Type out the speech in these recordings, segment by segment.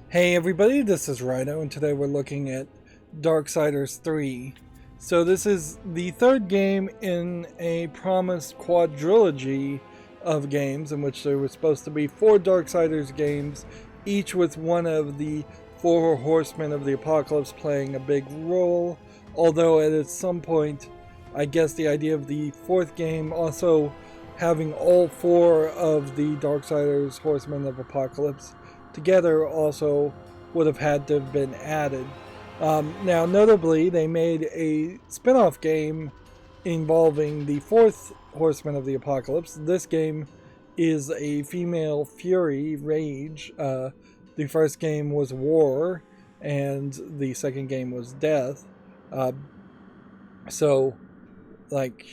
Hey everybody, this is Rydo, and today we're looking at Darksiders 3. So this is the third game in a promised quadrilogy of games in which there were supposed to be four Darksiders games, each with one of the Four Horsemen of the Apocalypse playing a big role, although at some point, I guess the idea of the fourth game also having all four of the Darksiders Horsemen of Apocalypse together also would have had to have been added. Now, notably, they made a spin off game involving the fourth Horseman of the Apocalypse. This game is a female fury, Rage. The first game was War, and the second game was Death. Uh, so, like,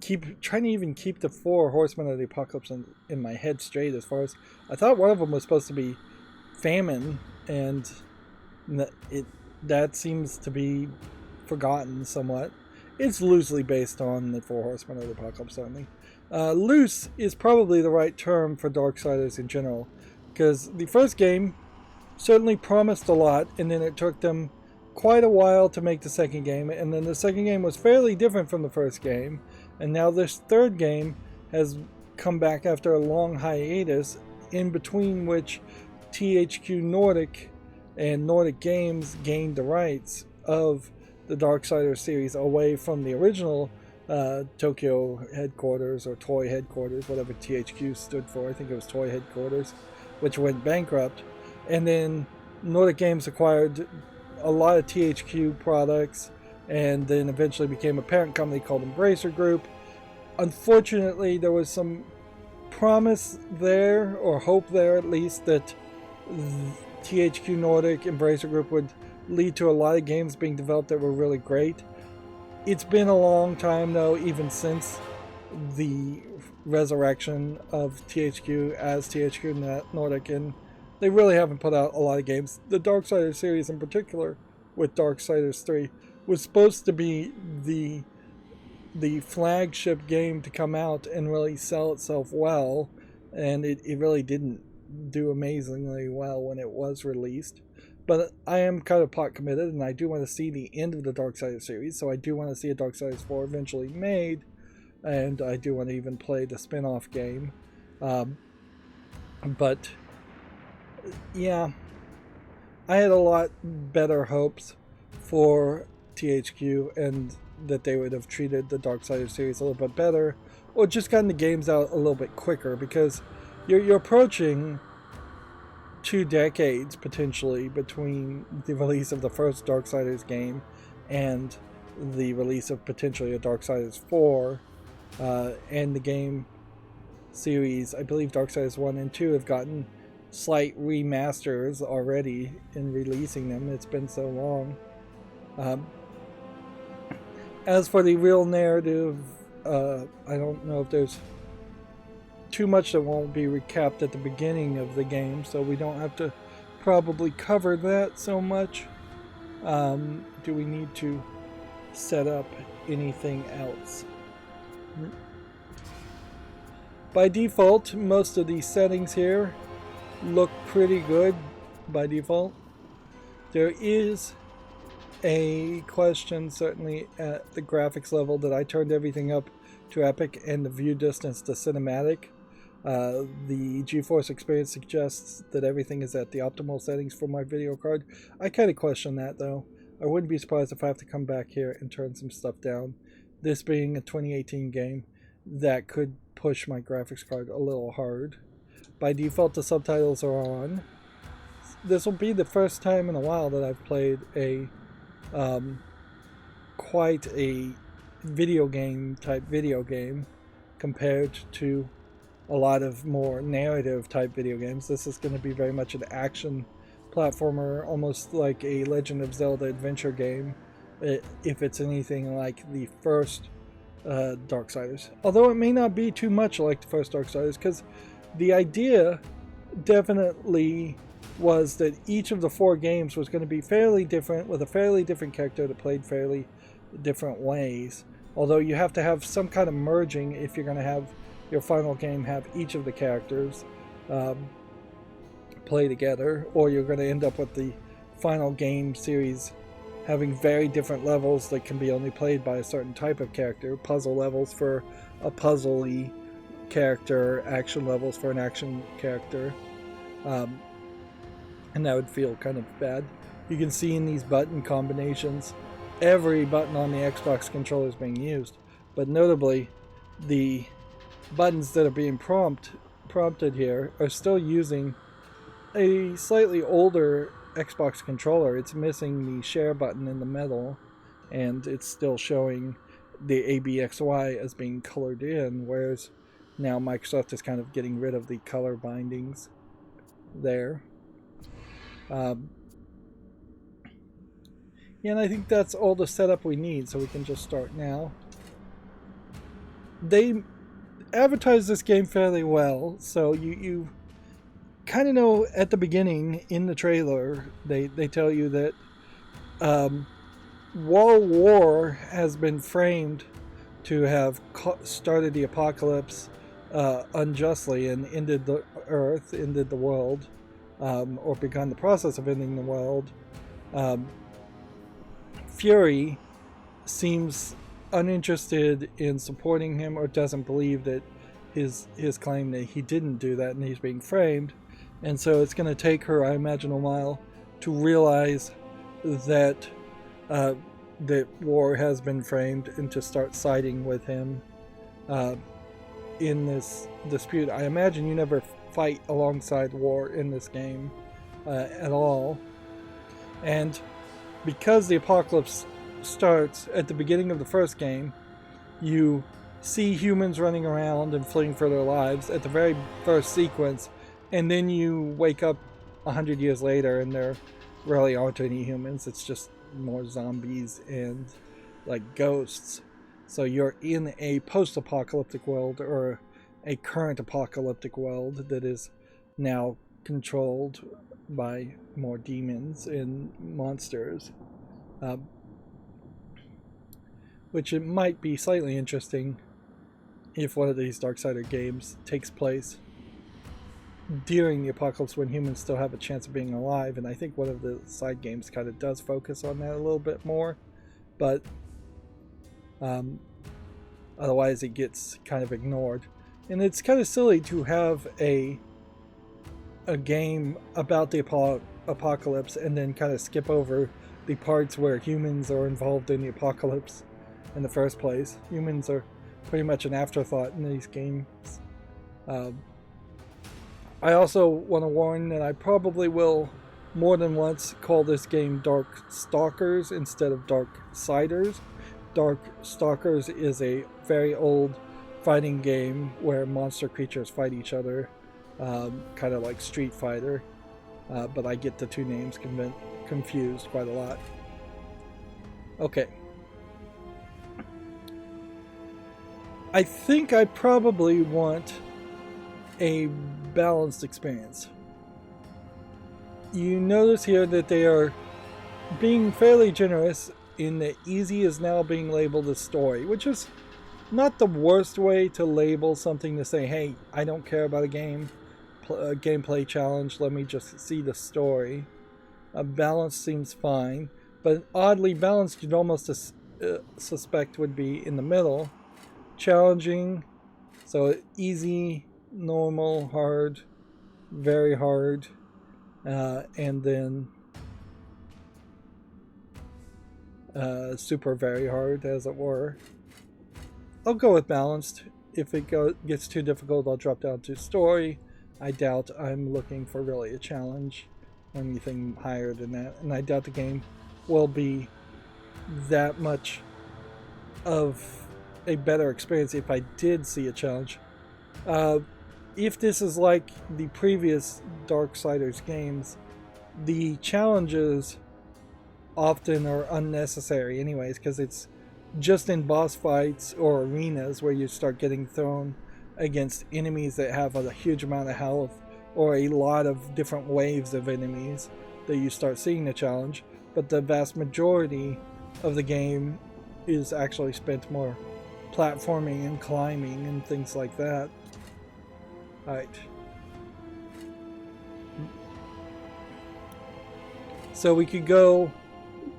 keep trying to even keep the Four Horsemen of the Apocalypse in my head straight. As far as I thought, one of them was supposed to be Famine, and that seems to be forgotten somewhat. It's loosely based on the Four Horsemen of the Apocalypse, certainly. Loose is probably the right term for Darksiders in general, because the first game certainly promised a lot, and then it took them quite a while to make the second game, and then the second game was fairly different from the first game, and now this third game has come back after a long hiatus, in between which THQ Nordic and Nordic Games gained the rights of the Darksiders series away from the original Tokyo headquarters or Toy headquarters, whatever THQ stood for. I think it was Toy headquarters, which went bankrupt. And then Nordic Games acquired a lot of THQ products and then eventually became a parent company called Embracer Group. Unfortunately, there was some promise there, or hope there at least, that THQ Nordic Embracer Group would lead to a lot of games being developed that were really great. It's been a long time though, even since the resurrection of THQ as THQ Nordic, and they really haven't put out a lot of games. The Darksiders series in particular, with Darksiders 3, was supposed to be the flagship game to come out and really sell itself well, and it really didn't do amazingly well when it was released. But I am kind of pot committed, and I do want to see the end of the Darksiders series, so I do want to see a Darksiders 4 eventually made, and I do want to even play the spin-off game. But yeah, I had a lot better hopes for THQ, and that they would have treated the Darksiders series a little bit better, or just gotten the games out a little bit quicker, because you're approaching 2 decades potentially between the release of the first Darksiders game and the release of potentially a Darksiders 4, and the game series. I believe Darksiders 1 and 2 have gotten slight remasters already in releasing them. It's been so long. As for the real narrative, I don't know if there's too much that won't be recapped at the beginning of the game, so we don't have to probably cover that so much. Do we need to set up anything else? By default, most of these settings here look pretty good by default. There is a question certainly at the graphics level that I turned everything up to epic and the view distance to cinematic. The GeForce experience suggests that everything is at the optimal settings for my video card. I kind of question that though. I wouldn't be surprised if I have to come back here and turn some stuff down. This being a 2018 game, that could push my graphics card a little hard. By default, the subtitles are on. This will be the first time in a while that I've played a quite a video game type video game compared to a lot of more narrative type video games. This is going to be very much an action platformer, almost like a Legend of Zelda adventure game, if it's anything like the first Darksiders. Although it may not be too much like the first Darksiders, because the idea definitely was that each of the 4 games was going to be fairly different, with a fairly different character that played fairly different ways. Although you have to have some kind of merging if you're going to have your final game have each of the characters play together, or you're going to end up with the final game series having very different levels that can be only played by a certain type of character. Puzzle levels for a puzzly character, action levels for an action character. And that would feel kind of bad. You can see in these button combinations, every button on the Xbox controller is being used. But notably, the buttons that are being prompted here are still using a slightly older Xbox controller. It's missing the share button in the middle, and it's still showing the ABXY as being colored in, whereas now Microsoft is kind of getting rid of the color bindings there. Yeah, and I think that's all the setup we need, so we can just start now. They advertise this game fairly well, so you kind of know at the beginning in the trailer they tell you that War has been framed to have started the apocalypse unjustly and ended the earth, ended the world, or begun the process of ending the world. Fury seems uninterested in supporting him, or doesn't believe that his claim that he didn't do that and he's being framed. And so it's going to take her, I imagine, a while to realize that that War has been framed and to start siding with him in this dispute. I imagine you never fight alongside War in this game at all. And because the apocalypse starts at the beginning of the first game, you see humans running around and fleeing for their lives at the very first sequence, and then you wake up 100 years later and there really aren't any humans. It's just more zombies and like ghosts. So you're in a post-apocalyptic world, or a current apocalyptic world that is now controlled by more demons and monsters, which it might be slightly interesting if one of these Darksider games takes place during the apocalypse when humans still have a chance of being alive. And I think one of the side games kind of does focus on that a little bit more, but otherwise it gets kind of ignored. And it's kind of silly to have a game about the apocalypse and then kind of skip over the parts where humans are involved in the apocalypse in the first place. Humans are pretty much an afterthought in these games. I also want to warn that I probably will more than once call this game Darkstalkers instead of Darksiders. Darkstalkers is a very old fighting game where monster creatures fight each other, kind of like Street Fighter, but I get the two names confused quite a lot. Okay. I think I probably want a balanced experience. You notice here that they are being fairly generous in that easy is now being labeled as story, which is not the worst way to label something, to say, hey, I don't care about a gameplay challenge, let me just see the story. Balance seems fine, but oddly balanced you'd almost suspect would be in the middle. Challenging, so easy, normal, hard, very hard, and then super very hard, as it were. I'll go with balanced. If it gets too difficult, I'll drop down to story. I doubt I'm looking for really a challenge or anything higher than that, and I doubt the game will be that much of a better experience if I did see a challenge. If this is like the previous Darksiders games, the challenges often are unnecessary anyways, because it's just in boss fights or arenas where you start getting thrown against enemies that have a huge amount of health, or a lot of different waves of enemies that you start seeing the challenge. But the vast majority of the game is actually spent more platforming and climbing and things like that. Alright. So we could go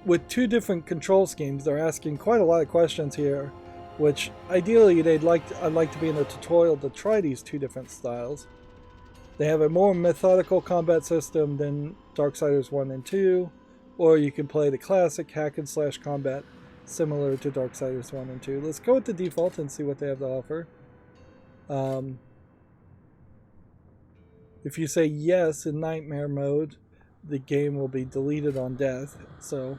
with 2 different control schemes. They're asking quite a lot of questions here, which ideally I'd like to be in a tutorial to try these 2 different styles. They have a more methodical combat system than Darksiders 1 and 2, or you can play the classic hack and slash combat similar to Darksiders 1 and 2. Let's go with the default and see what they have to offer. If you say yes in Nightmare mode, the game will be deleted on death. So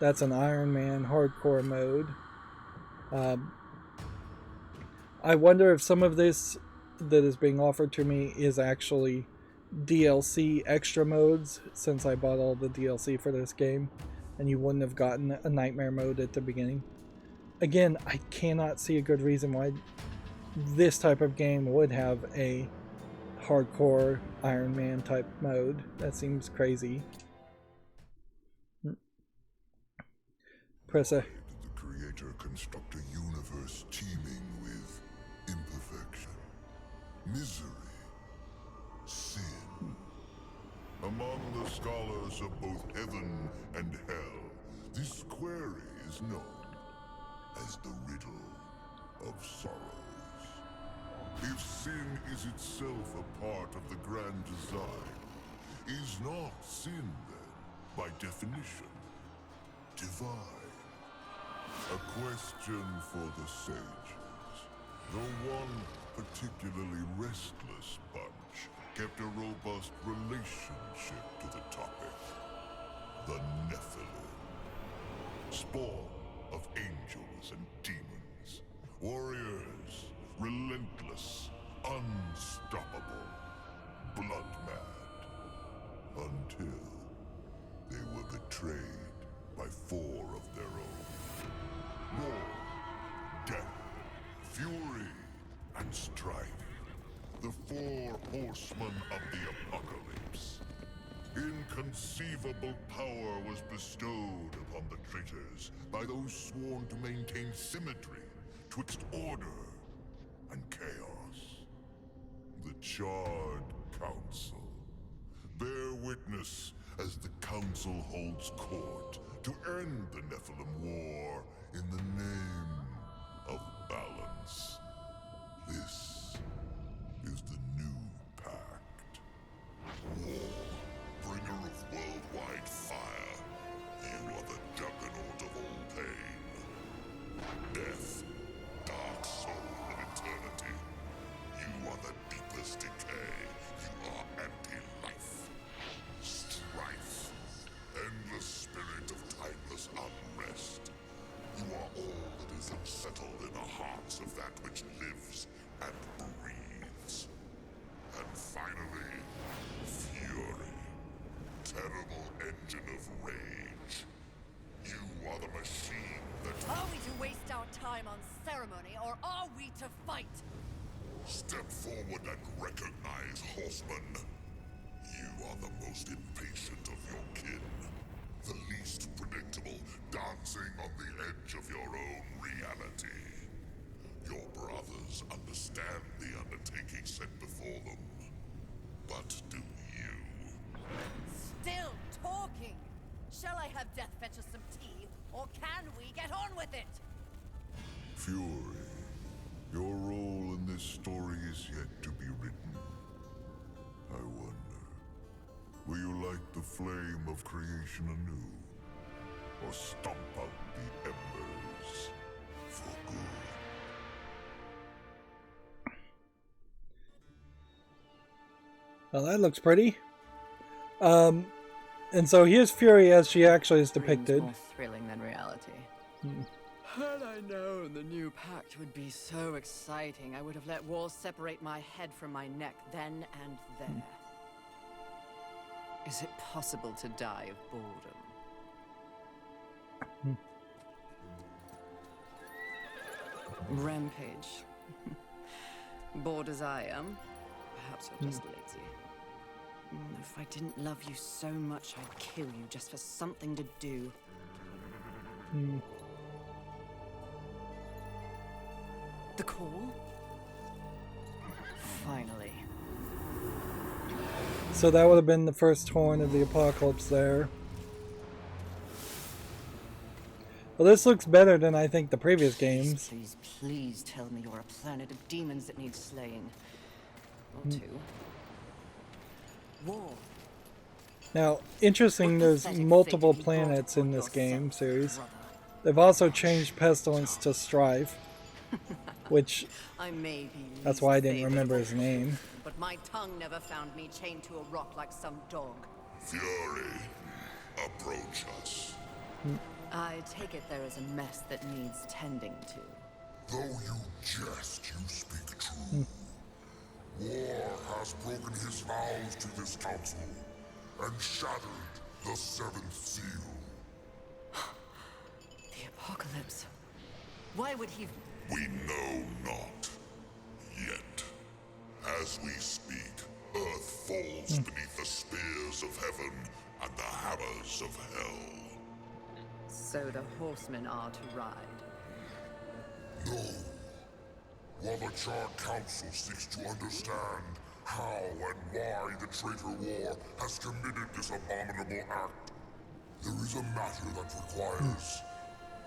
that's an Iron Man hardcore mode. I wonder if some of this that is being offered to me is actually DLC extra modes, since I bought all the DLC for this game and you wouldn't have gotten a Nightmare mode at the beginning. Again, I cannot see a good reason why this type of game would have a hardcore Iron Man type mode. That seems crazy. Press A. Did the Creator construct a universe teeming with imperfection, misery, sin? Among the scholars of both heaven and hell, this query is known as the riddle of sorrows. If sin is itself a part of the grand design, is not sin then, by definition, divine? A question for the sages. The one particularly restless bunch kept a robust relationship to the topic. The Nephilim. Spawn of angels and demons. Warriors, relentless, unstoppable, blood-mad. Until they were betrayed by 4 of their own. War, death, fury, and strife. The 4 Horsemen of the Apocalypse. Inconceivable power was bestowed upon the traitors by those sworn to maintain symmetry twixt order and chaos. The Charred Council. Bear witness as the Council holds court to end the Nephilim War in the name of balance. This is the new pact. War, bringer of worldwide fire. You are the juggernaut of all pain. Death, dark soul of eternity. You are the deepest decay. You are anti-life. Strife, endless spirit of timeless unrest. You are all that is unsettled in the hearts of that which lives and breathes. And finally, fury. Terrible engine of rage. You are the machine that... Are we to waste our time on ceremony, or are we to fight? Step forward and recognize, Horseman. You are the most impatient of your kin. The least predictable, dancing on the edge of your own reality. Your brothers understand the undertaking set before them. But do you? Still talking! Shall I have Death fetch us some tea, or can we get on with it? Fury, your role in this story is yet to be written. I wonder, will you light the flame of creation anew? Or stomp out the embers for good? Well, that looks pretty. And so here's Fury as she actually is depicted. More thrilling than reality. Had I known the new pact would be so exciting, I would have let walls separate my head from my neck then and there. Is it possible to die of boredom? Rampage. Bored as I am, perhaps you're just lazy. If I didn't love you so much, I'd kill you just for something to do. The call? Finally. So that would have been the first horn of the apocalypse there. Well, this looks better than I think the previous games. Please, please tell me you're a planet of demons that needs slaying. Or two. War. Now, interesting, there's multiple planets in this game series. They've also changed Pestilence to Strife, which, that's why I didn't remember his name. But my tongue never found me chained to a rock like some dog. Fury, approach us. I take it there is a mess that needs tending to. Though you jest, you speak true. War has broken his vows to this council and shattered the seventh seal. The apocalypse. Why would he... We know not. Yet. As we speak, Earth falls beneath the spears of heaven and the hammers of hell. So the horsemen are to ride. No. While the Charred Council seeks to understand how and why the traitor war has committed this abominable act, there is a matter that requires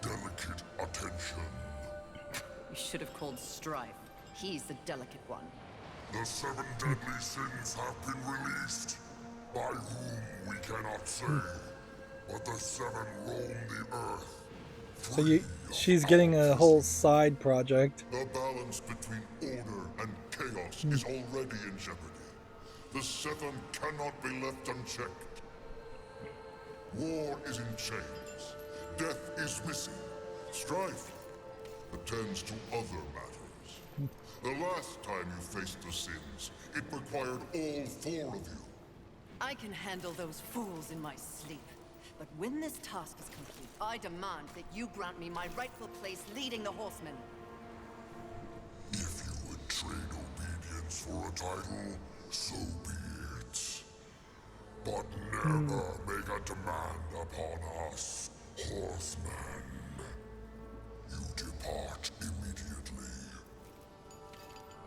delicate attention. You should have called Strife. He's the delicate one. The 7 deadly sins have been released, by whom we cannot say, but the 7 roam the earth. So she's getting a whole side project. The balance between order and chaos is already in jeopardy. The 7 cannot be left unchecked. War is in chains. Death is missing. Strife attends to other matters. The last time you faced the sins, it required all 4 of you. I can handle those fools in my sleep. But when this task is complete, I demand that you grant me my rightful place leading the horsemen. If you would trade obedience for a title, so be it. But never make a demand upon us, horsemen. You depart immediately.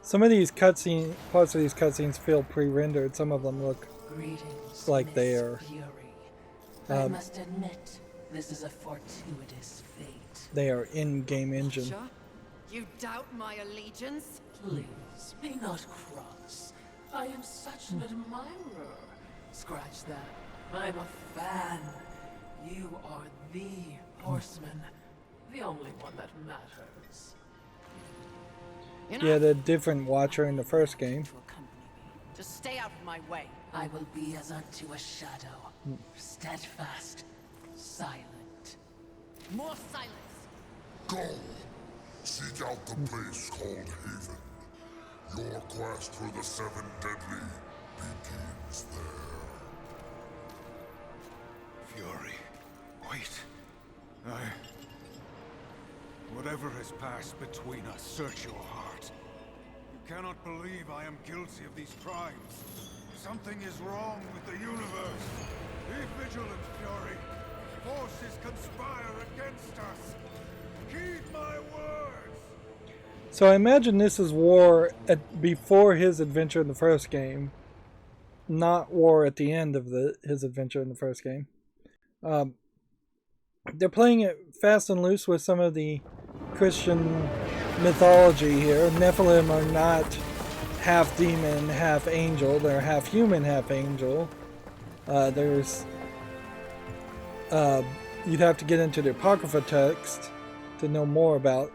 Some of these cutscenes, parts of these cutscenes feel pre-rendered. Some of them look like they are. Fury. I must admit, this is a fortuitous fate. They are in-game engine. Sure? You doubt my allegiance? Please, be not cross. I am such an admirer. Scratch that. I'm a fan. You are the horseman. The only one that matters. Yeah, the different Watcher in the first game. Just stay out of my way. I will be as unto a shadow. Steadfast. Silent. More silence. Go! Seek out the place called Haven. Your quest for the 7 deadly begins there. Fury. Wait. Whatever has passed between us, search your heart. You cannot believe I am guilty of these crimes. Something is wrong with the universe. Be vigilant, Fury. Forces conspire against us. Heed my words. So I imagine this is War before his adventure in the first game, not War at the end of his adventure in the first game. They're playing it fast and loose with some of the Christian mythology here. Nephilim are not half demon, half angel. They're half human, half angel. You'd have to get into the Apocrypha text to know more about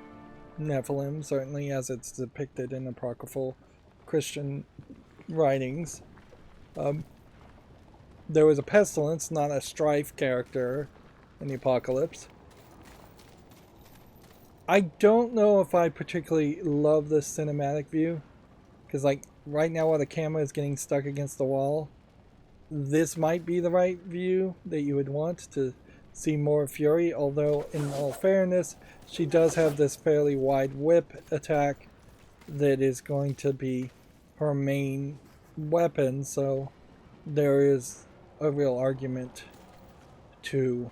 Nephilim, certainly as it's depicted in apocryphal Christian writings. There was a pestilence, not a strife character in the apocalypse. I don't know if I particularly love this cinematic view, because like right now while the camera is getting stuck against the wall, this might be the right view that you would want to see more Fury, although in all fairness she does have this fairly wide whip attack that is going to be her main weapon, so there is a real argument to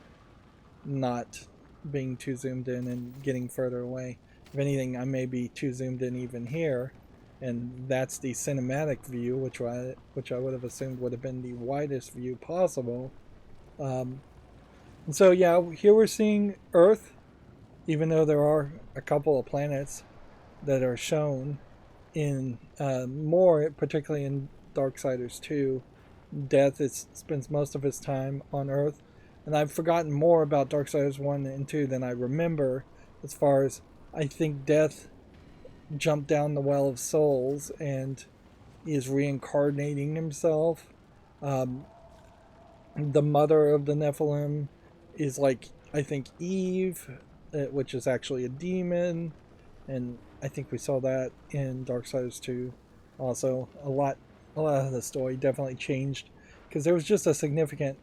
not being too zoomed in and getting further away. If anything, I may be too zoomed in even here, and that's the cinematic view, which I would have assumed would have been the widest view possible. And so yeah, here we're seeing Earth even though there are a couple of planets that are shown in more, particularly in Darksiders 2, Death spends most of his time on Earth. And I've forgotten more about Darksiders 1 and 2 than I remember, as far as I think Death jumped down the Well of Souls and is reincarnating himself. The mother of the Nephilim is like, I think, Eve, which is actually a demon. And I think we saw that in Darksiders 2 also. A lot of the story definitely changed because there was just a significant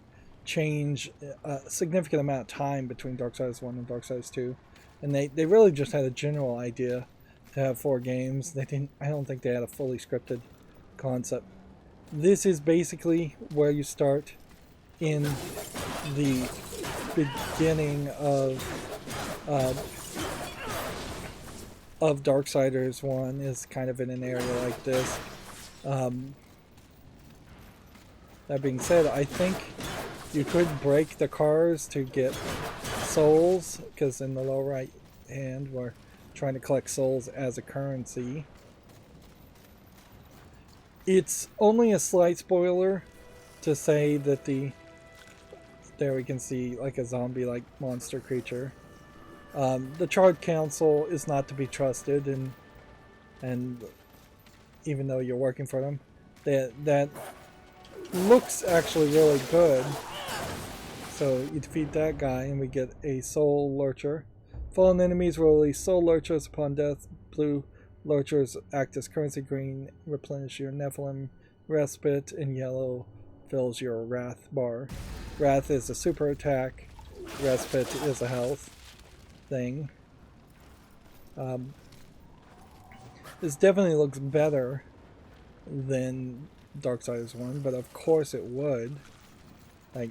change, a significant amount of time between Darksiders 1 and Darksiders 2. And they really just had a general idea to have 4 games. I don't think they had a fully scripted concept. This is basically where you start in the beginning of Darksiders 1, is kind of in an area like this. That being said, I think you could break the cars to get souls, because in the lower right hand we're trying to collect souls as a currency. It's only a slight spoiler to say that there we can see like a zombie-like monster creature. The Charred Council is not to be trusted, and even though you're working for them, that looks actually really good. So you defeat that guy and we get a Soul Lurcher. Fallen enemies will release Soul Lurchers upon death. Blue Lurchers act as currency, green replenish your Nephilim respite, and yellow fills your Wrath bar. Wrath is a super attack, respite is a health thing. This definitely looks better than Darksiders 1, but of course it would. Like,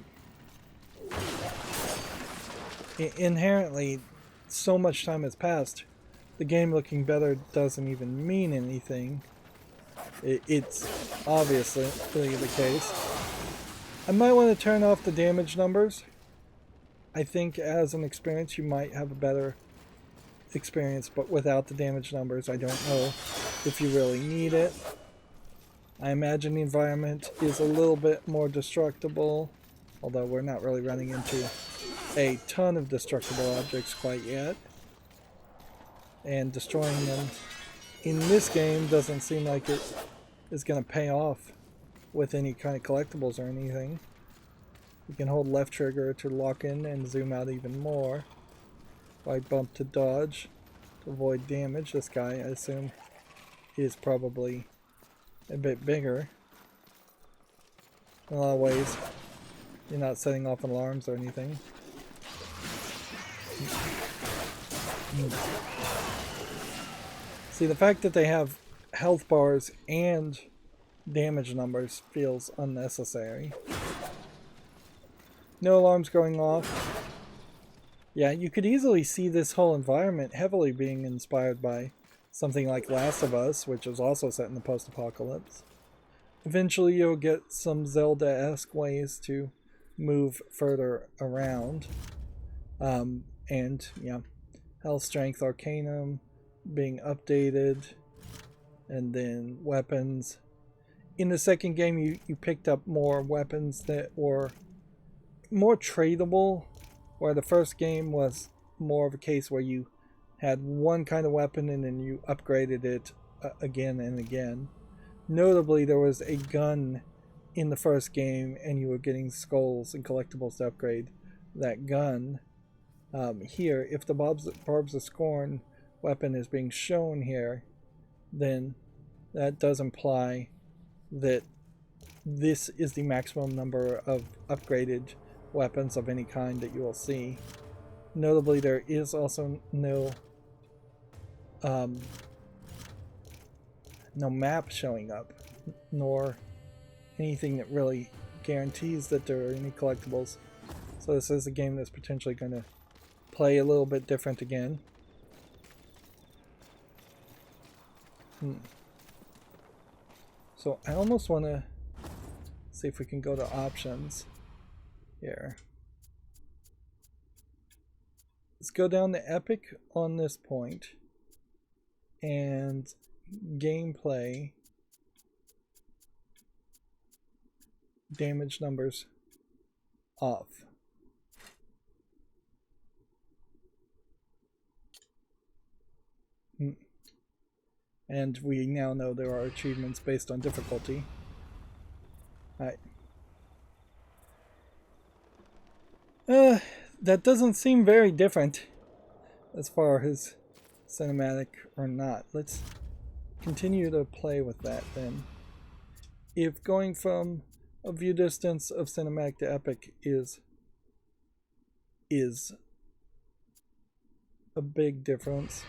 inherently, so much time has passed, the game looking better doesn't even mean anything. It's obviously the case. I might want to turn off the damage numbers. I think as an experience you might have a better experience, but without the damage numbers I don't know if you really need it. I imagine the environment is a little bit more destructible, although we're not really running into a ton of destructible objects quite yet. And destroying them in this game doesn't seem like it is going to pay off with any kind of collectibles or anything. You can hold left trigger to lock in and zoom out even more. Right bump to dodge to avoid damage. This guy, I assume, is probably a bit bigger. In a lot of ways, you're not setting off alarms or anything. See, the fact that they have health bars and damage numbers feels unnecessary. No alarms going off. Yeah, you could easily see this whole environment heavily being inspired by something like Last of Us, which is also set in the post-apocalypse. Eventually you'll get some Zelda-esque ways to move further around. And, yeah, Health, Strength, Arcanum being updated, and then weapons. In the second game you picked up more weapons that were more tradable, where the first game was more of a case where you had one kind of weapon and then you upgraded it again and again. Notably, there was a gun in the first game and you were getting skulls and collectibles to upgrade that gun. Here, if the Barbs of Scorn weapon is being shown here, then that does imply that this is the maximum number of upgraded weapons of any kind that you will see. Notably, there is also no map showing up, nor anything that really guarantees that there are any collectibles. So this is a game that's potentially going to play a little bit different again. So I almost want to see if we can go to options here. let's go down to epic on this point, and gameplay damage numbers off. And we now know there are achievements based on difficulty. Alright. That doesn't seem very different as far as cinematic or not. Let's continue to play with that then. If going from a view distance of cinematic to epic is a big difference.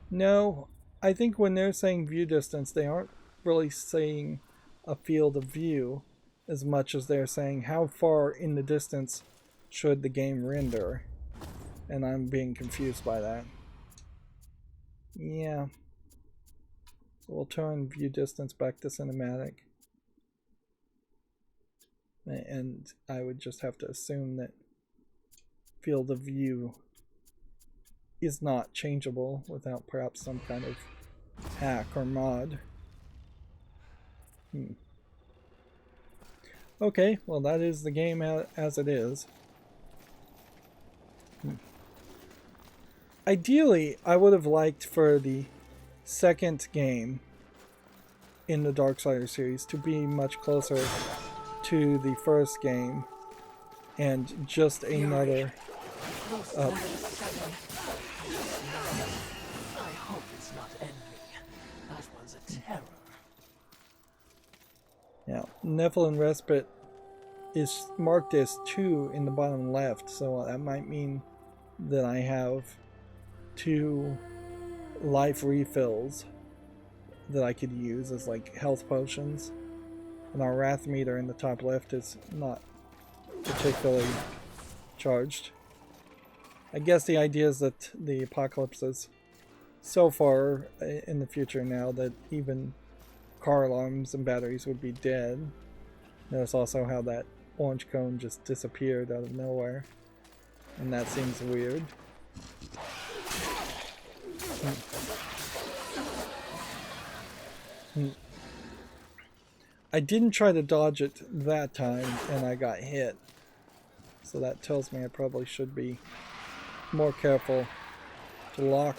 No, I think when they're saying view distance, they aren't really saying a field of view as much as they're saying how far in the distance should the game render. And I'm being confused by that. Yeah. So we'll turn view distance back to cinematic. And I would just have to assume that field of view is not changeable without perhaps some kind of hack or mod. Okay, well that is the game as it is. Ideally, I would have liked for the second game in the Darksiders series to be much closer to the first game and just another I hope it's not envy. That one's a terror. Yeah, Nephilim Respite is marked as 2 in the bottom left, so that might mean that I have 2 life refills that I could use as like health potions. And our wrath meter in the top left is not particularly charged. I guess the idea is that the apocalypse is so far in the future now that even car alarms and batteries would be dead. Notice also how that orange cone just disappeared out of nowhere. And that seems weird. I didn't try to dodge it that time and I got hit. So that tells me I probably should be more careful to lock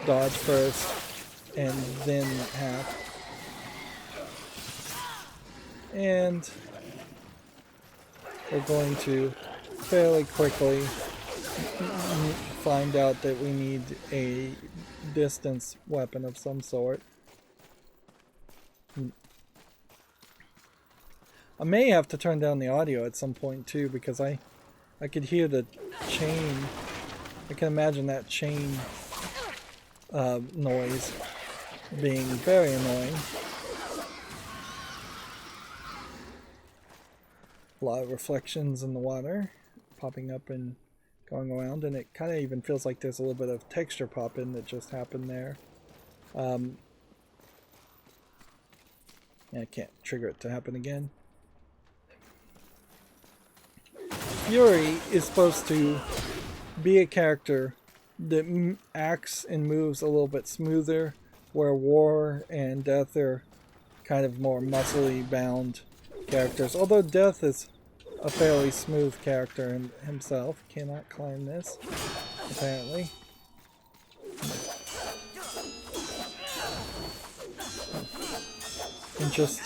dodge first and then hack. And we're going to fairly quickly find out that we need a distance weapon of some sort. I may have to turn down the audio at some point too, because I could hear the chain. I can imagine that chain noise being very annoying. A lot of reflections in the water popping up and going around, and it kind of even feels like there's a little bit of texture pop in that just happened there. I can't trigger it to happen again. Fury is supposed to be a character that acts and moves a little bit smoother, where War and Death are kind of more muscly bound characters. Although Death is a fairly smooth character himself. Cannot climb this, apparently. It just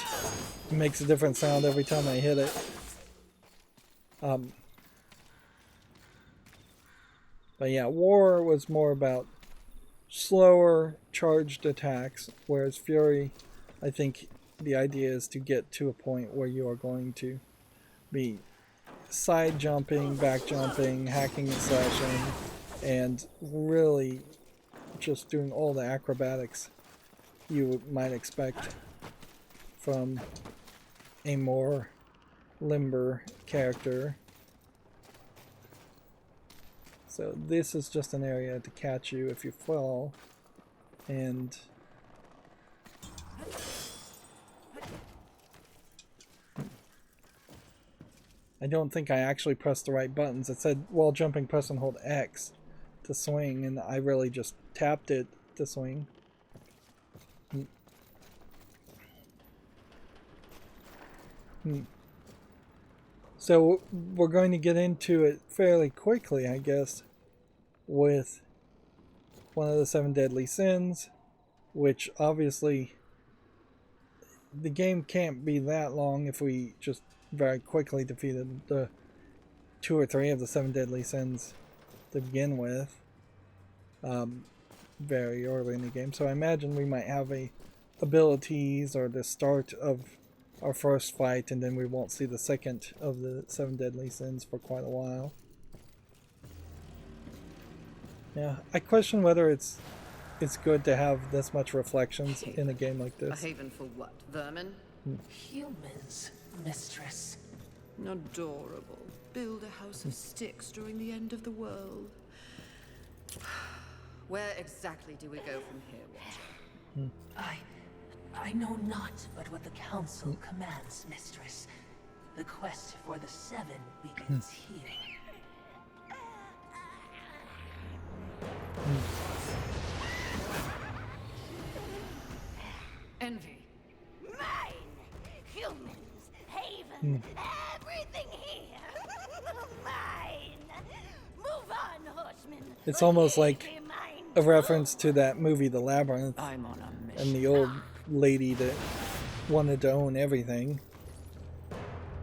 makes a different sound every time I hit it. But yeah, War was more about slower charged attacks, whereas Fury, I think the idea is to get to a point where you are going to be side jumping, back jumping, hacking and slashing, and really just doing all the acrobatics you might expect from a more limber character. So this is just an area to catch you if you fall, and I I don't think I actually pressed the right buttons. It said while jumping, press and hold X to swing, and I really just tapped it to swing. So we're going to get into it fairly quickly, I guess, with one of the 7 deadly sins, which obviously the game can't be that long if we just very quickly defeated the 2 or 3 of the 7 deadly sins to begin with, very early in the game. So I imagine we might have abilities or the start of our first fight, and then we won't see the second of the 7 deadly sins for quite a while. Yeah, I question whether it's good to have this much reflections in a game like this. A haven for what? Vermin? Humans, mistress. Adorable. Build a house of sticks during the end of the world. Where exactly do we go from here, Watcher? I know not but what the council commands, mistress. The quest for the 7 begins here. Envy. Mine! Humans, haven, everything here! Mine! Move on, horsemen! It's almost like Leave me mine a reference to that movie, The Labyrinth, I'm on a mission. and the old lady that wanted to own everything.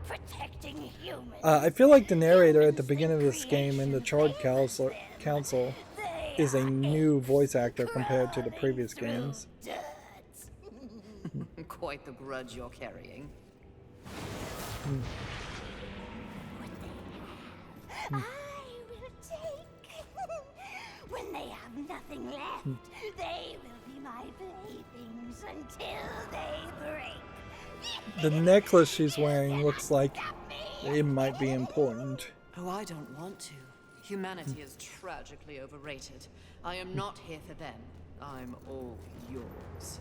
protecting humans. I feel like the narrator at the beginning of this game in the Charred Council is a new voice actor compared to the previous games. Quite the grudge you're carrying. I will take. When they have nothing left, they will be my playthings until they break. The necklace she's wearing looks like it might be important. Oh, I don't want to. Humanity is tragically overrated. I am not here for them. I'm all yours.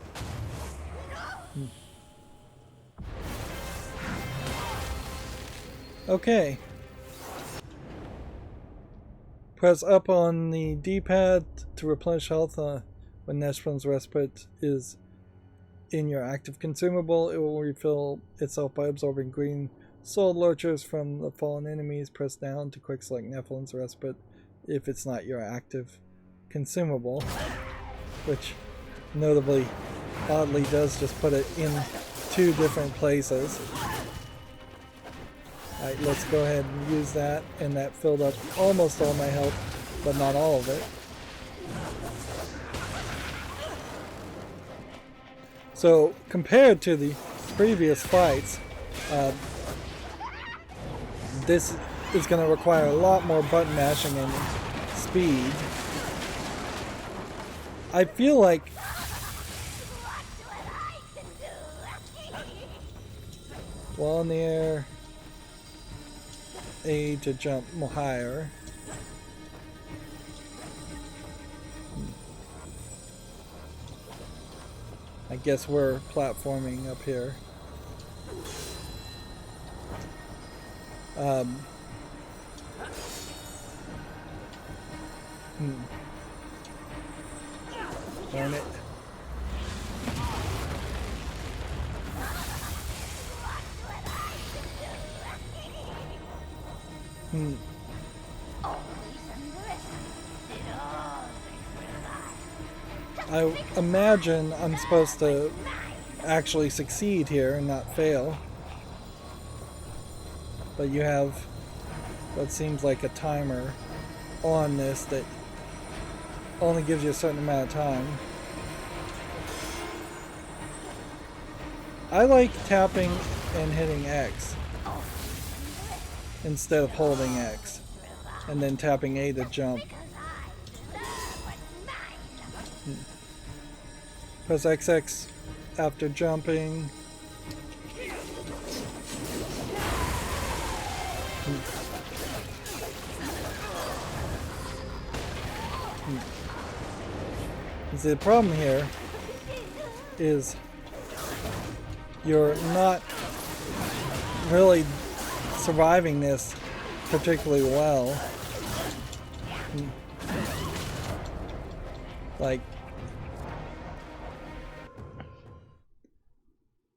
Okay. Press up on the D-pad to replenish health when Neshpan's Respite is in your active consumable. It will refill itself by absorbing green soul lurchers from the fallen enemies. Press down to quick select Nephilim's Respite if it's not your active consumable, which notably, oddly, does just put it in 2 different places. Alright, let's go ahead and use that, and that filled up almost all my health, but not all of it. So, compared to the previous fights, this is going to require a lot more button mashing and speed. I feel like while in the air, A to jump more higher. I guess we're platforming up here. Darn it. I imagine I'm supposed to actually succeed here and not fail. But you have what seems like a timer on this that only gives you a certain amount of time. I like tapping and hitting X instead of holding X and then tapping A to jump. Press XX after jumping. See, the problem here is you're not really surviving this particularly well. Like,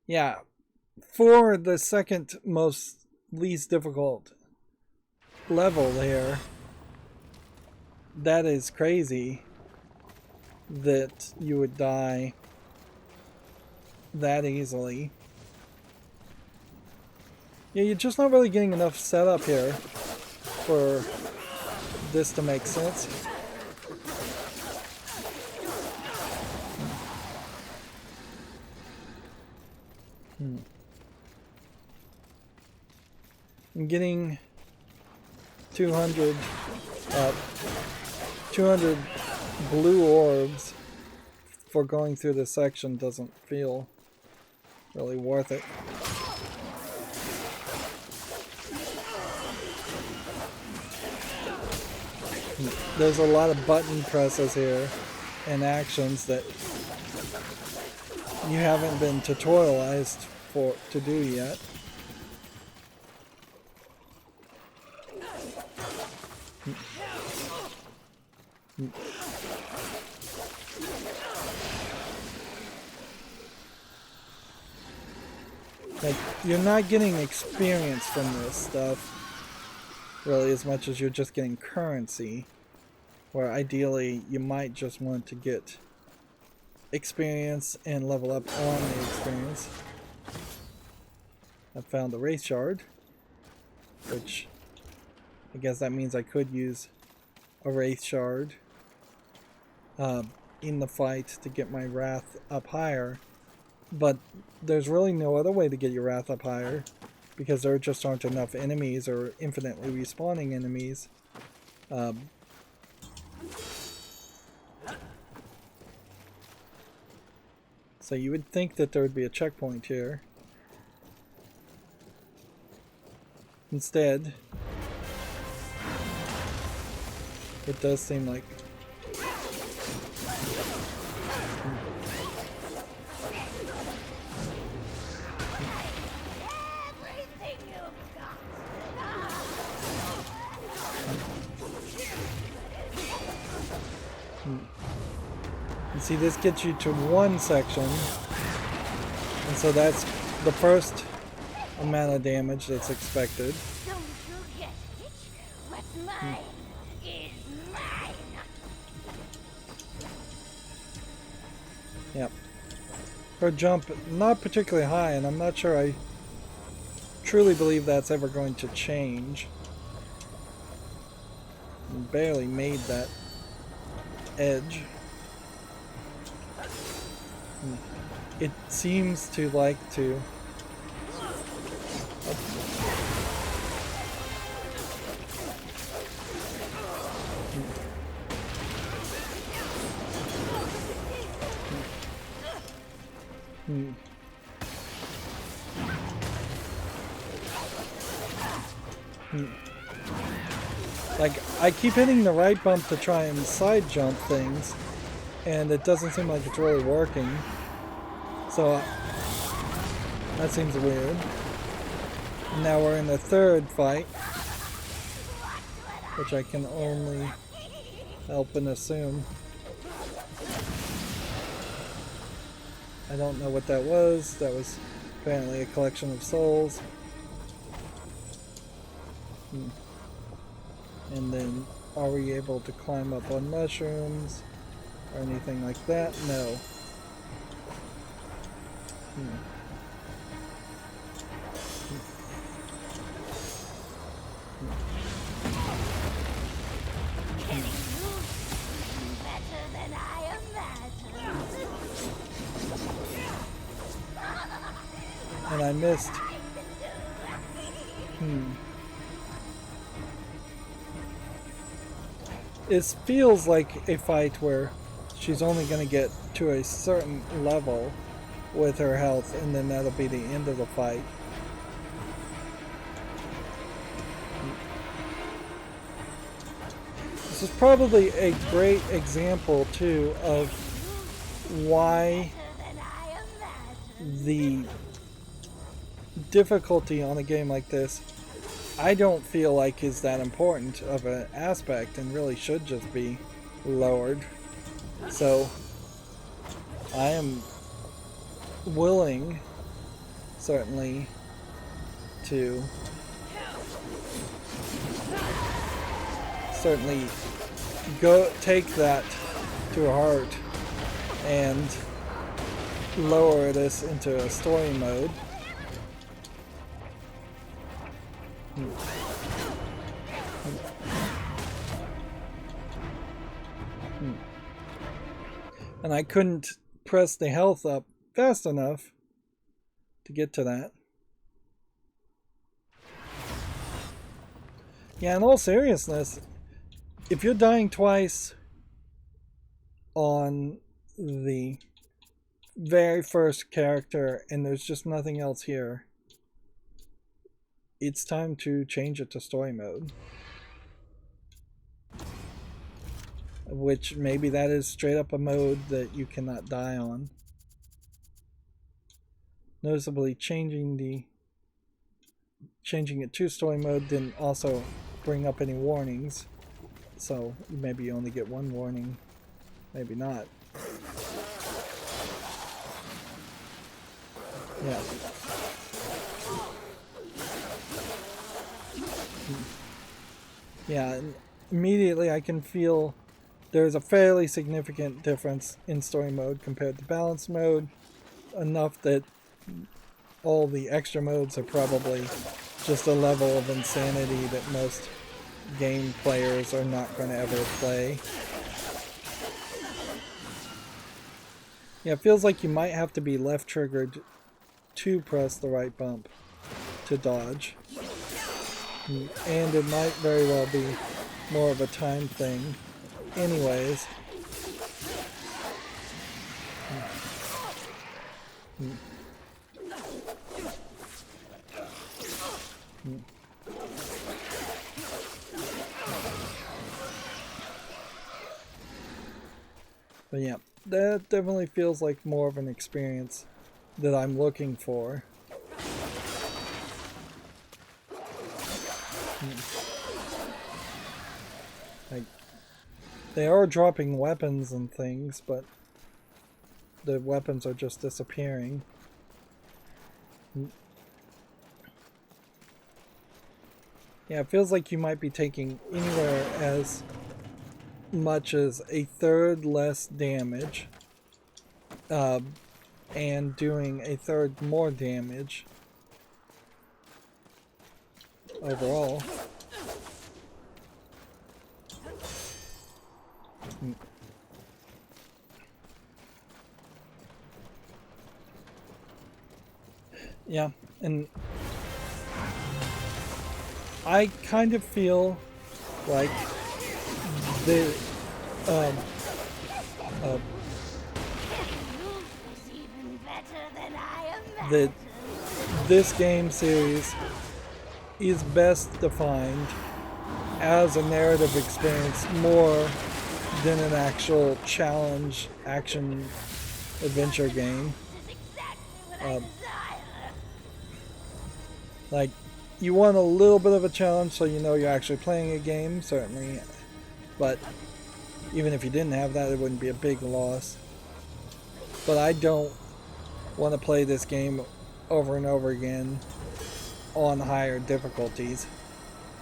yeah, for the second most least difficult level here, that is crazy that you would die that easily. Yeah, you're just not really getting enough setup here for this to make sense. I'm getting 200 blue orbs for going through this section doesn't feel really worth it. There's a lot of button presses here and actions that you haven't been tutorialized to do yet. Like, you're not getting experience from this stuff really as much as you're just getting currency, where ideally you might just want to get experience and level up on the experience. I found the wraith shard, which I guess that means I could use a wraith shard in the fight to get my wrath up higher, but there's really no other way to get your wrath up higher because there just aren't enough enemies or infinitely respawning enemies. So you would think that there would be a checkpoint here. Instead, it does seem like see, this gets you to one section, and so that's the first amount of damage that's expected. Don't forget it. What's mine is mine. Yep. Her jump, not particularly high, and I'm not sure I truly believe that's ever going to change. Barely made that edge. It seems to like to like, I keep hitting the right bump to try and side jump things, and it doesn't seem like it's really working. So that seems weird. Now we're in the third fight, which I can only help and assume. I don't know what that was. That was apparently a collection of souls. And then, are we able to climb up on mushrooms or anything like that? No. Better than I imagined. And I missed. It feels like a fight where she's only going to get to a certain level with her health, and then that'll be the end of the fight. This is probably a great example, too, of why the difficulty on a game like this I don't feel like is that important of an aspect and really should just be lowered. So I am willing, certainly, to go take that to heart and lower this into a story mode. And I couldn't press the health up fast enough to get to that. Yeah, in all seriousness, if you're dying twice on the very first character and there's just nothing else here, it's time to change it to story mode. Which maybe that is straight up a mode that you cannot die on. Noticeably changing it to story mode didn't also bring up any warnings. So maybe you only get one warning, maybe not. Yeah. Yeah, and immediately I can feel there's a fairly significant difference in story mode compared to balance mode, enough that all the extra modes are probably just a level of insanity that most game players are not going to ever play. Yeah, it feels like you might have to be left triggered to press the right bump to dodge. And it might very well be more of a time thing. Anyways. But yeah, that definitely feels like more of an experience that I'm looking for. Like, they are dropping weapons and things, but the weapons are just disappearing. Yeah, it feels like you might be taking anywhere as much as a third less damage and doing a third more damage overall. Yeah, and I kind of feel like the that this game series is best defined as a narrative experience more than an actual challenge action adventure game. Like, you want a little bit of a challenge so you know you're actually playing a game, certainly, but even if you didn't have that, it wouldn't be a big loss. But I don't want to play this game over and over again on higher difficulties.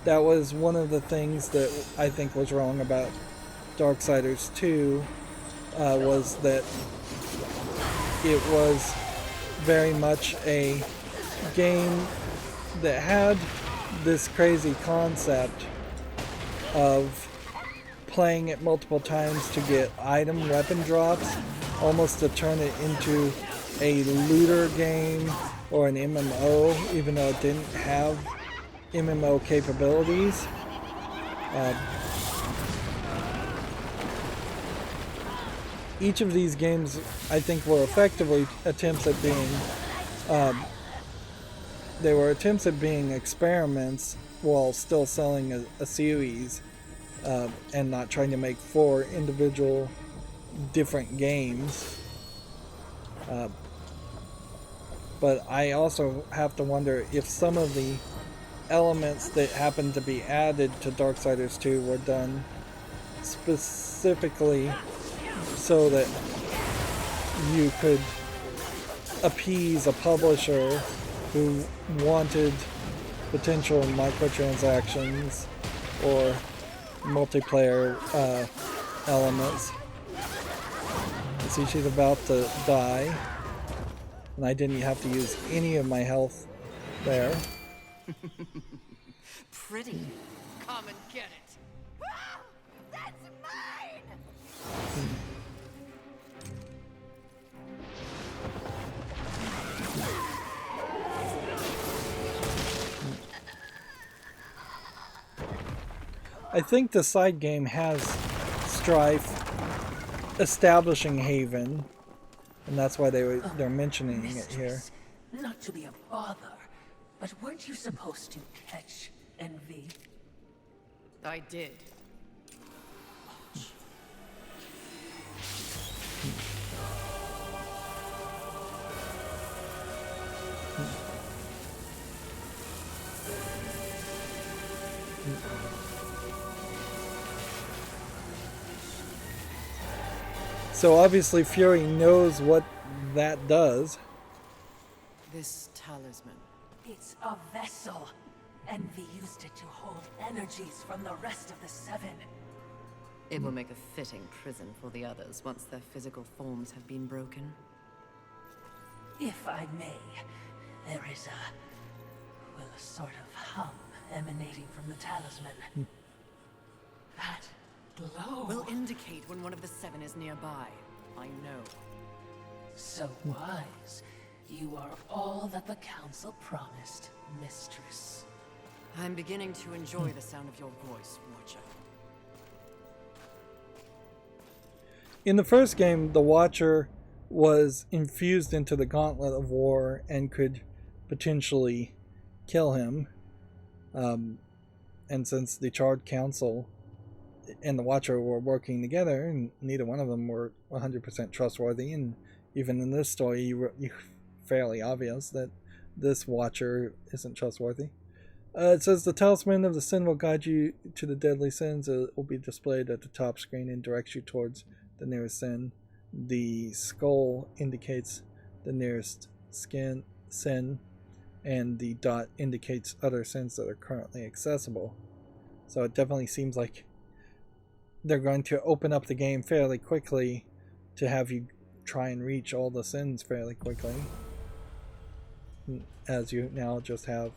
That was one of the things that I think was wrong about Darksiders 2, was that it was very much a game that had this crazy concept of playing it multiple times to get item weapon drops, almost to turn it into a looter game or an MMO, even though it didn't have MMO capabilities. Each of these games, I think, were effectively attempts at being they were attempts at being experiments while still selling a series, and not trying to make 4 individual different games. But I also have to wonder if some of the elements that happened to be added to Darksiders 2 were done specifically so that you could appease a publisher who wanted potential microtransactions or multiplayer elements. You see, she's about to die, and I didn't have to use any of my health there. Pretty. Come and get it. Ah, that's mine! I think the side game has strife establishing Haven, and that's why they're mentioning it here. Mistress, not to be a bother, but weren't you supposed to catch envy? I did. So obviously Fury knows what that does. This talisman. It's a vessel. Envy used it to hold energies from the rest of the seven. It will make a fitting prison for the others once their physical forms have been broken. If I may, there is a sort of hum emanating from the talisman. That glow. Will indicate when one of the seven is nearby. I know. So wise. You are all that the council promised, mistress. I'm beginning to enjoy the sound of your voice, Watcher. In the first game, the Watcher was infused into the Gauntlet of War and could potentially kill him. And since the Charred Council and the Watcher were working together, and neither one of them were 100% trustworthy, and even in this story, you fairly obvious that this Watcher isn't trustworthy. It says the talisman of the sin will guide you to the deadly sins. It will be displayed at the top screen and directs you towards the nearest sin. The skull indicates the nearest sin, and the dot indicates other sins that are currently accessible. So it definitely seems like they're going to open up the game fairly quickly to have you try and reach all the sins fairly quickly, as you now just have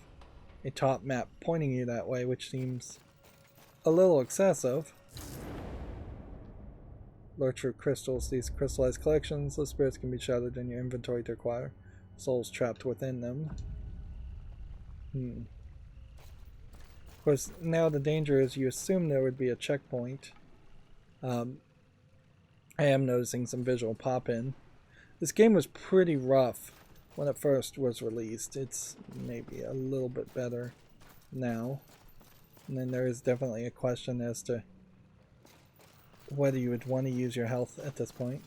a top map pointing you that way, which seems a little excessive. Lurch for crystals. These crystallized collections, the spirits can be shattered in your inventory to acquire souls trapped within them. Of course, now the danger is you assume there would be a checkpoint. I am noticing some visual pop-in. This game was pretty rough when it first was released. It's maybe a little bit better now. And then there is definitely a question as to whether you would want to use your health at this point.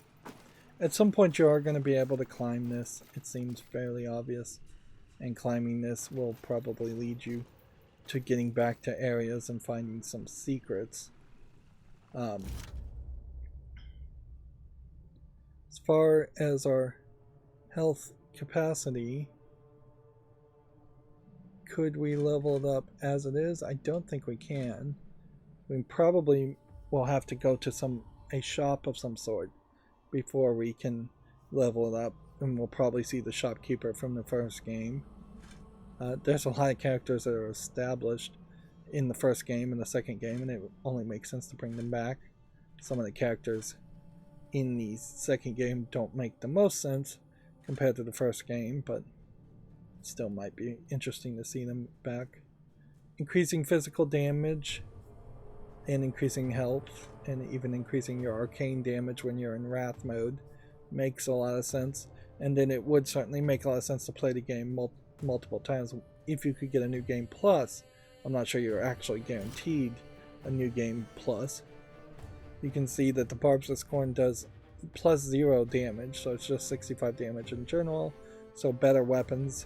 At some point you are going to be able to climb this. It seems fairly obvious. And climbing this will probably lead you to getting back to areas and finding some secrets. As far as our health capacity, could we level it up as it is? I don't think we can. We probably will have to go to a shop of some sort before we can level it up, and we'll probably see the shopkeeper from the first game. There's a lot of characters that are established in the first game and the second game, and it only makes sense to bring them back. Some of the characters in the second game don't make the most sense compared to the first game, but still might be interesting to see them back. Increasing physical damage and increasing health, and even increasing your arcane damage when you're in wrath mode makes a lot of sense. And then it would certainly make a lot of sense to play the game multiple times. If you could get a new game plus, I'm not sure you're actually guaranteed a new game plus. You can see that the Barbs of Scorn does plus 0 damage, so it's just 65 damage in general. So better weapons,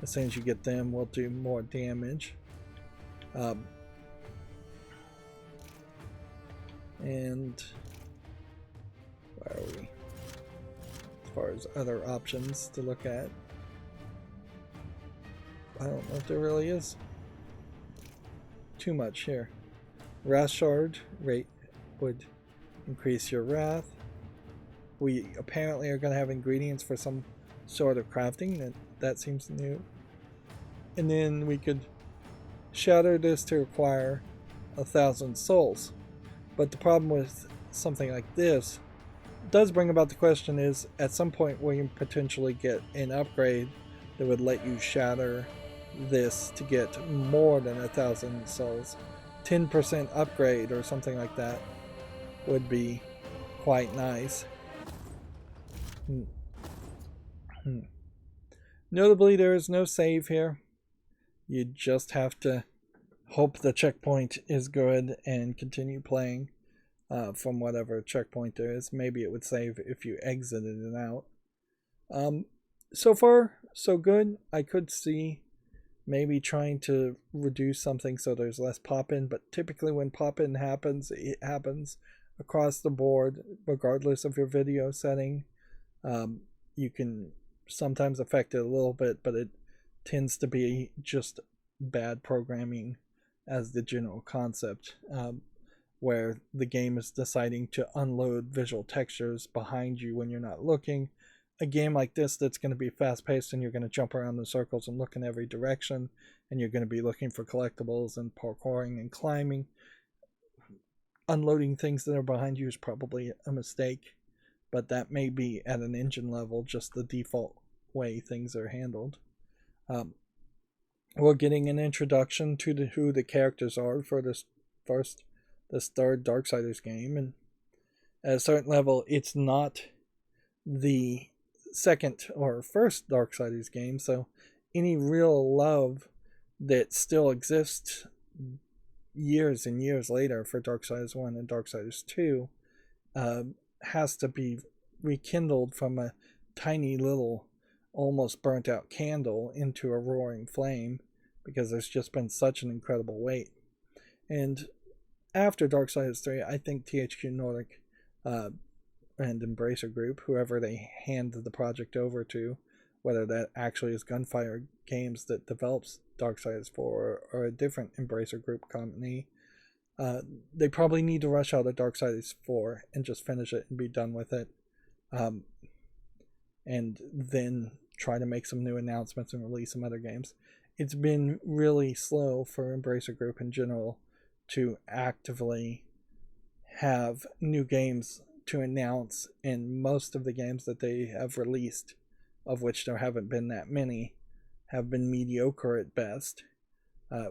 as soon as you get them, will do more damage. And where are we? As far as other options to look at, I don't know if there really is too much here. Wrath Shard rate would increase your wrath. We apparently are going to have ingredients for some sort of crafting. That seems new. And then we could shatter this to acquire 1,000 souls. But the problem with something like this does bring about the question is, at some point will you potentially get an upgrade that would let you shatter this to get more than 1,000 souls. 10% upgrade or something like that would be quite nice. Notably, there is no save here. You just have to hope the checkpoint is good and continue playing from whatever checkpoint there is. Maybe it would save if you exited it out. So far, so good. I could see maybe trying to reduce something so there's less pop-in, but typically when pop-in happens, it happens across the board, regardless of your video setting. You can sometimes affect it a little bit, but it tends to be just bad programming as the general concept, where the game is deciding to unload visual textures behind you when you're not looking. A game like this that's going to be fast-paced and you're going to jump around in circles and look in every direction, and you're going to be looking for collectibles and parkouring and climbing, unloading things that are behind you is probably a mistake, but that may be at an engine level just the default way things are handled. We're getting an introduction to who the characters are for this third Darksiders game, and at a certain level it's not the second or first Darksiders game, so any real love that still exists years and years later for Darksiders 1 and Darksiders 2 has to be rekindled from a tiny little almost burnt out candle into a roaring flame, because there's just been such an incredible wait. And after Darksiders 3, I think THQ Nordic and Embracer Group, whoever they hand the project over to, whether that actually is Gunfire Games that develops Darksiders 4 or a different Embracer Group company, they probably need to rush out of Darksiders 4 and just finish it and be done with it, and then try to make some new announcements and release some other games. It's been really slow for Embracer Group in general to actively have new games to announce, and most of the games that they have released, of which there haven't been that many, have been mediocre at best,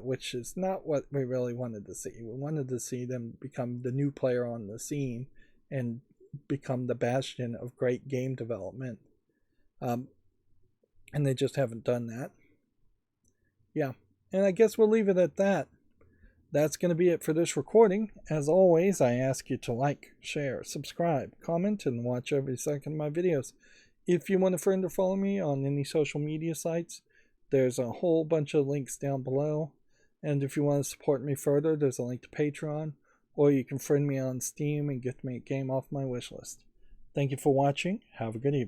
which is not what we really wanted to see. We wanted to see them become the new player on the scene and become the bastion of great game development, and they just haven't done that. Yeah, and I guess we'll leave it at that. That's going to be it for this recording. As always, I ask you to like, share, subscribe, comment, and watch every second of my videos. If you want a friend or follow me on any social media sites, there's a whole bunch of links down below. And if you want to support me further, there's a link to Patreon, or you can friend me on Steam and get me a game off my wishlist. Thank you for watching. Have a good evening.